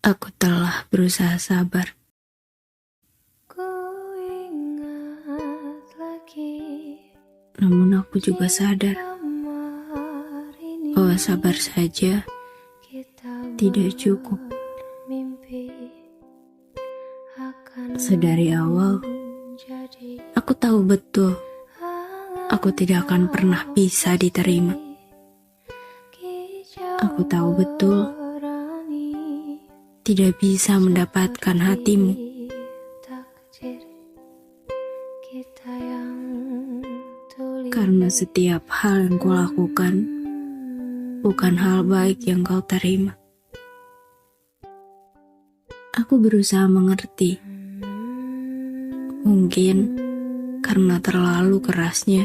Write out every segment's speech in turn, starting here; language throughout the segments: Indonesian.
Aku telah berusaha sabar, Ku ingat lagi namun aku juga sadar kamar ini bahwa sabar saja kita tidak cukup. bermimpi akan Sedari awal, menjadi aku tahu betul aku tidak akan pernah bisa diterima. Aku tahu betul tidak bisa mendapatkan hatimu. Karena setiap hal yang kulakukan bukan hal baik yang kau terima. Aku berusaha mengerti. Mungkin karena terlalu kerasnya,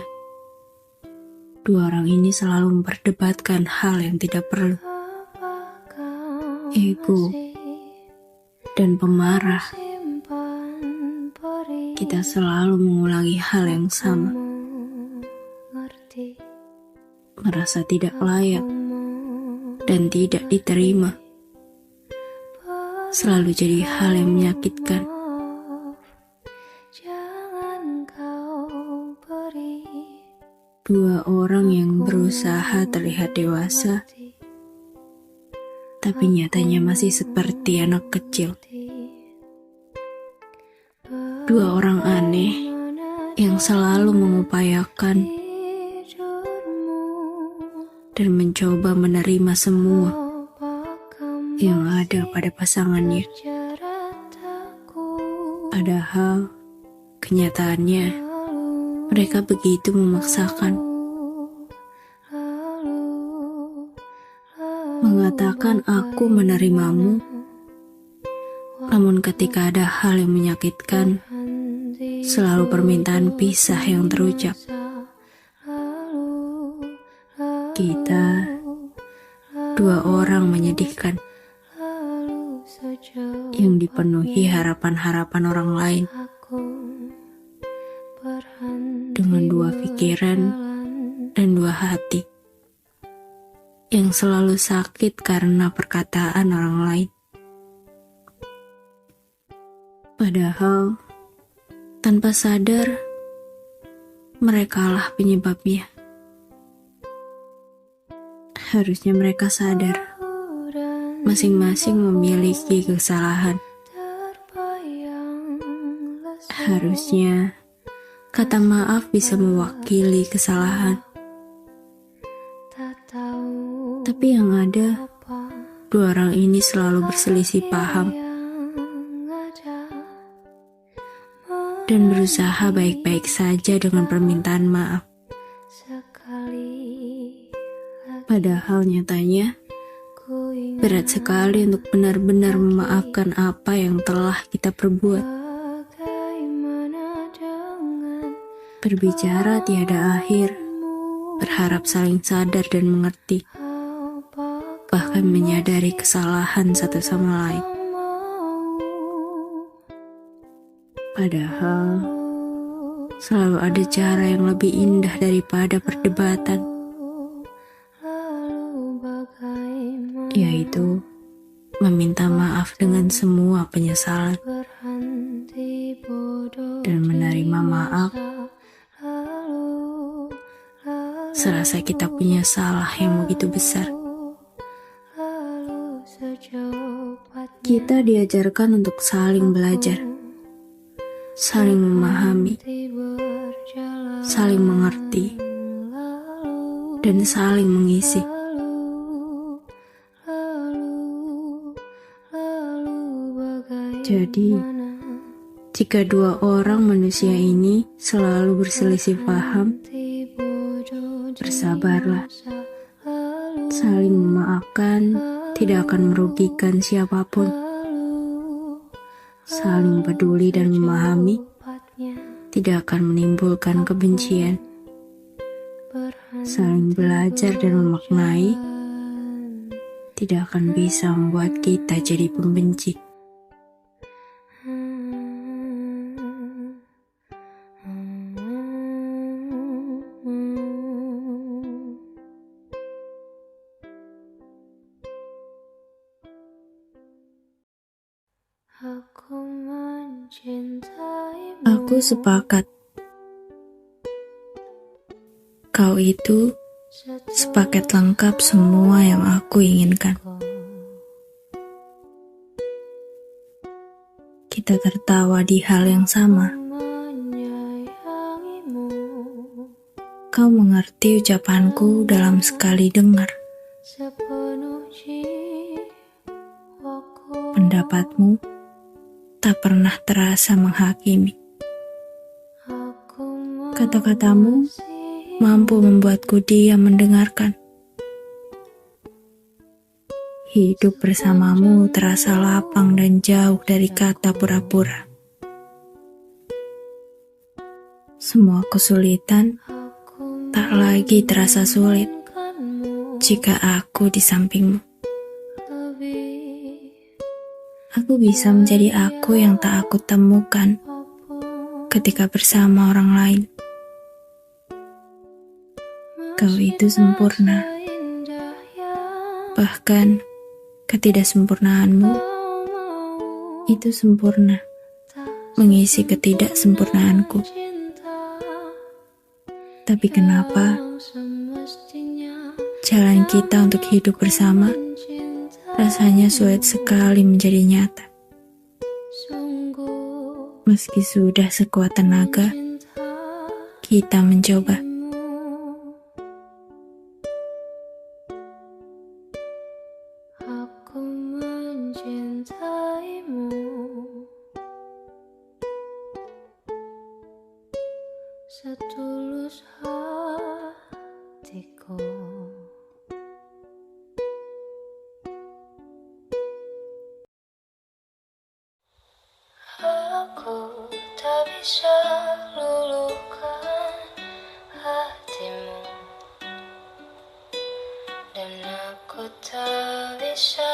dua orang ini selalu memperdebatkan hal yang tidak perlu. Ego dan pemarah, kita selalu mengulangi hal yang sama. Merasa tidak layak dan tidak diterima selalu jadi hal yang menyakitkan. Dua orang yang berusaha terlihat dewasa, tapi nyatanya masih seperti anak kecil. Dua orang aneh yang selalu mengupayakan dan mencoba menerima semua yang ada pada pasangannya. Padahal kenyataannya mereka begitu memaksakan, mengatakan aku menerimamu, namun ketika ada hal yang menyakitkan, selalu permintaan pisah yang terucap. Kita dua orang menyedihkan yang dipenuhi harapan-harapan orang lain dengan dua pikiran dan dua hati yang selalu sakit karena perkataan orang lain. Padahal tanpa sadar merekalah penyebabnya. Harusnya mereka sadar masing-masing memiliki kesalahan. Harusnya kata maaf bisa mewakili kesalahan. Tapi yang ada, dua orang ini selalu berselisih paham dan berusaha baik-baik saja dengan permintaan maaf. Padahal nyatanya berat sekali untuk benar-benar memaafkan apa yang telah kita perbuat. Berbicara tiada akhir, berharap saling sadar dan mengerti, bahkan menyadari kesalahan satu sama lain. Padahal selalu ada cara yang lebih indah daripada perdebatan, yaitu meminta maaf dengan semua penyesalan dan menerima maaf serasa kita punya salah yang begitu besar. Kita diajarkan untuk saling belajar, saling memahami, saling mengerti, dan saling mengisi. Jadi, jika dua orang manusia ini selalu berselisih paham, bersabarlah. Saling memaafkan tidak akan merugikan siapapun. Saling peduli dan memahami tidak akan menimbulkan kebencian. Saling belajar dan memaknai tidak akan bisa membuat kita jadi pembenci. Aku sepakat. Kau itu sepaket lengkap semua yang aku inginkan. Kita tertawa di hal yang sama. Kau mengerti ucapanku dalam sekali dengar. Pendapatmu tak pernah terasa menghakimi. Kata-katamu mampu membuatku diam mendengarkan. Hidup bersamamu terasa lapang dan jauh dari kata pura-pura. Semua kesulitan tak lagi terasa sulit jika aku di sampingmu. Aku bisa menjadi aku yang tak aku temukan ketika bersama orang lain. Kau itu sempurna. Bahkan ketidaksempurnaanmu itu sempurna, mengisi ketidaksempurnaanku. Tapi kenapa jalan kita untuk hidup bersama rasanya sulit sekali menjadi nyata? Meski sudah sekuat tenaga, kita mencoba. Aku mencintaimu setulus hatiku. Aku tak bisa luluhkan hatimu, dan aku tak bisa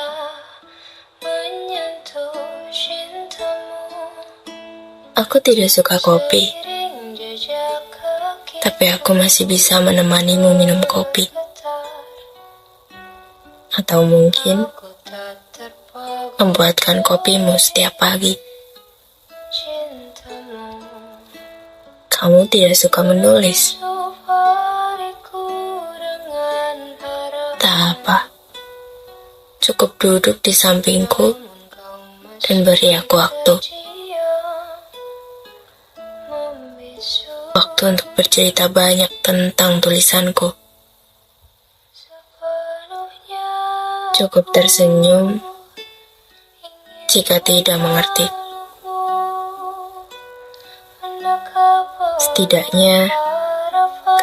menyentuh cintamu. Aku tidak suka kopi, tapi aku masih bisa menemanimu minum kopi. Atau mungkin membuatkan kopimu setiap pagi. Kamu tidak suka menulis. Tak apa, cukup duduk di sampingku dan beri aku waktu. Waktu untuk bercerita banyak tentang tulisanku. Cukup tersenyum jika tidak mengerti. Setidaknya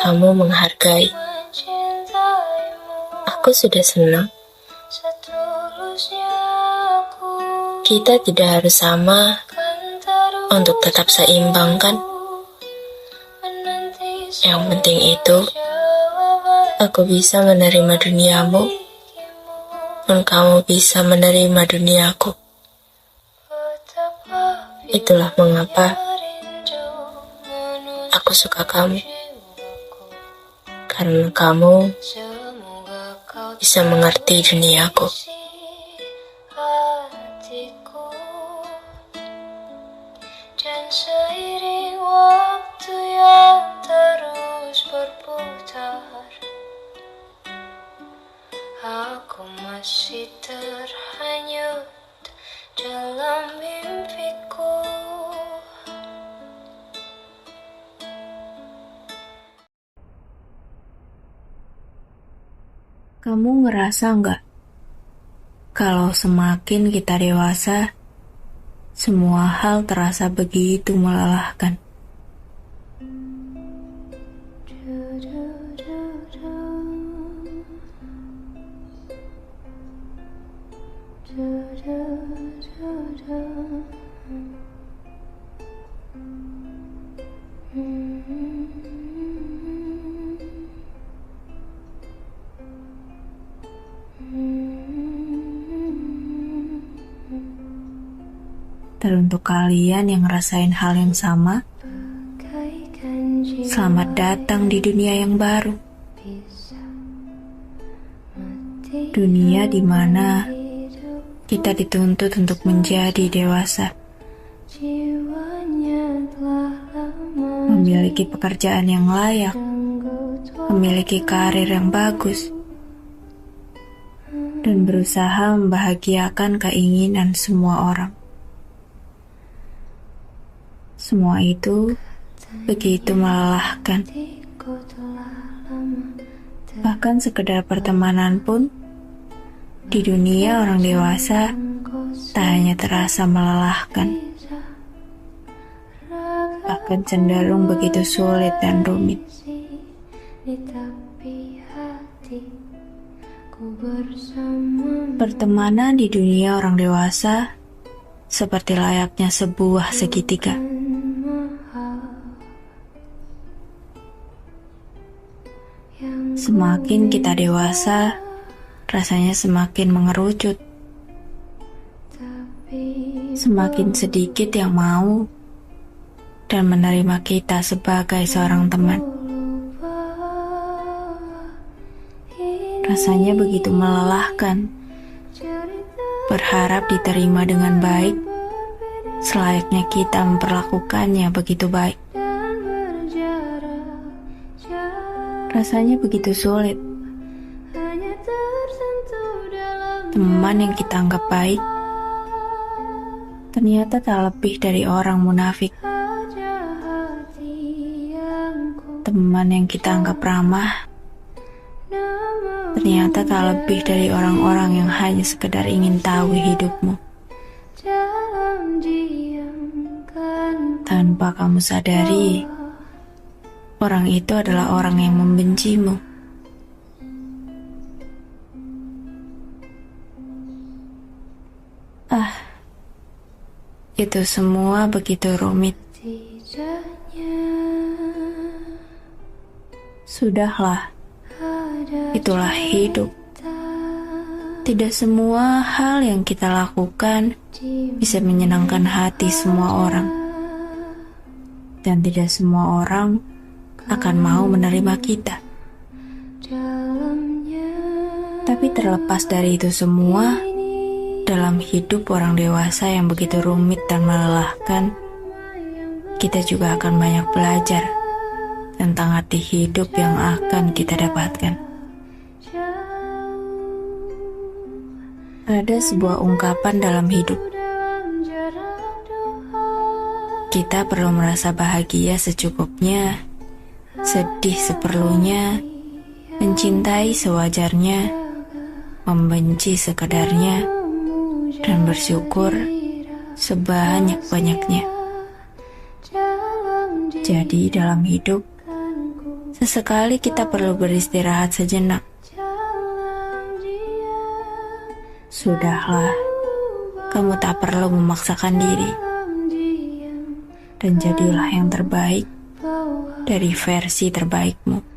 kamu menghargai. Aku sudah senang. Kita tidak harus sama untuk tetap seimbang, kan? Yang penting itu aku bisa menerima duniamu dan kamu bisa menerima duniaku. Itulah mengapa aku suka kamu, karena kamu bisa mengerti duniaku. Dan seiring waktu yang terus berputar, aku masih terhanyut dalam mimpiku. Kamu ngerasa nggak? Kalau semakin kita dewasa, semua hal terasa begitu melelahkan. Teruntuk kalian yang ngerasain hal yang sama, selamat datang di dunia yang baru. Dunia di mana kita dituntut untuk menjadi dewasa. Jiwanya telah memiliki pekerjaan yang layak, memiliki karir yang bagus, dan berusaha membahagiakan keinginan semua orang. Semua itu begitu melelahkan. Bahkan sekedar pertemanan pun, di dunia orang dewasa, tak hanya terasa melelahkan, bahkan cenderung begitu sulit dan rumit. Pertemanan di dunia orang dewasa seperti layaknya sebuah segitiga. Semakin kita dewasa, rasanya semakin mengerucut. Semakin sedikit yang mau dan menerima kita sebagai seorang teman. Rasanya begitu melelahkan. Berharap diterima dengan baik, selayaknya kita memperlakukannya begitu baik. Rasanya begitu sulit. Teman yang kita anggap baik ternyata tak lebih dari orang munafik. Teman yang kita anggap ramah ternyata tak lebih dari orang-orang yang hanya sekedar ingin tahu hidupmu. Tanpa kamu sadari, orang itu adalah orang yang membencimu. Itu semua begitu rumit. Sudahlah, itulah hidup. Tidak semua hal yang kita lakukan bisa menyenangkan hati semua orang. Dan tidak semua orang akan mau menerima kita. Tapi terlepas dari itu semua, dalam hidup orang dewasa yang begitu rumit dan melelahkan, kita juga akan banyak belajar tentang arti hidup yang akan kita dapatkan. Ada sebuah ungkapan dalam hidup. Kita perlu merasa bahagia secukupnya, sedih seperlunya, mencintai sewajarnya, membenci sekadarnya, dan bersyukur sebanyak-banyaknya. Jadi dalam hidup, sesekali kita perlu beristirahat sejenak. Sudahlah, kamu tak perlu memaksakan diri. Dan jadilah yang terbaik dari versi terbaikmu.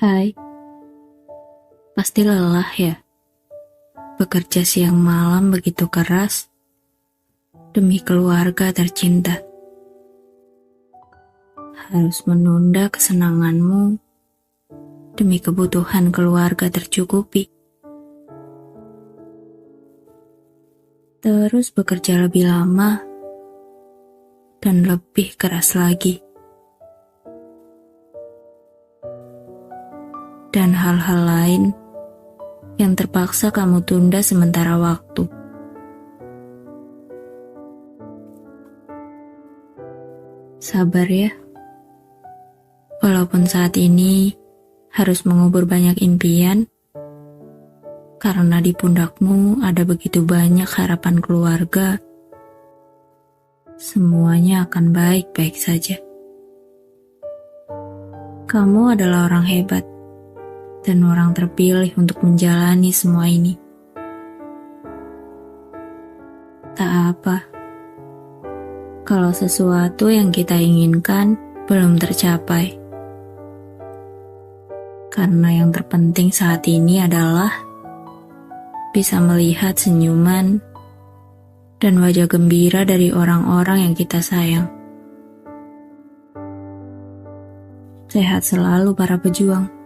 Hai, pasti lelah ya? Bekerja siang malam begitu keras demi keluarga tercinta. Harus menunda kesenanganmu demi kebutuhan keluarga tercukupi. Terus bekerja lebih lama dan lebih keras lagi. Dan hal-hal lain yang terpaksa kamu tunda sementara waktu. Sabar ya. Walaupun saat ini harus mengubur banyak impian, karena di pundakmu ada begitu banyak harapan keluarga, semuanya akan baik-baik saja. Kamu adalah orang hebat dan orang terpilih untuk menjalani semua ini. Tak apa, kalau sesuatu yang kita inginkan belum tercapai. Karena yang terpenting saat ini adalah bisa melihat senyuman dan wajah gembira dari orang-orang yang kita sayang. Sehat selalu para pejuang.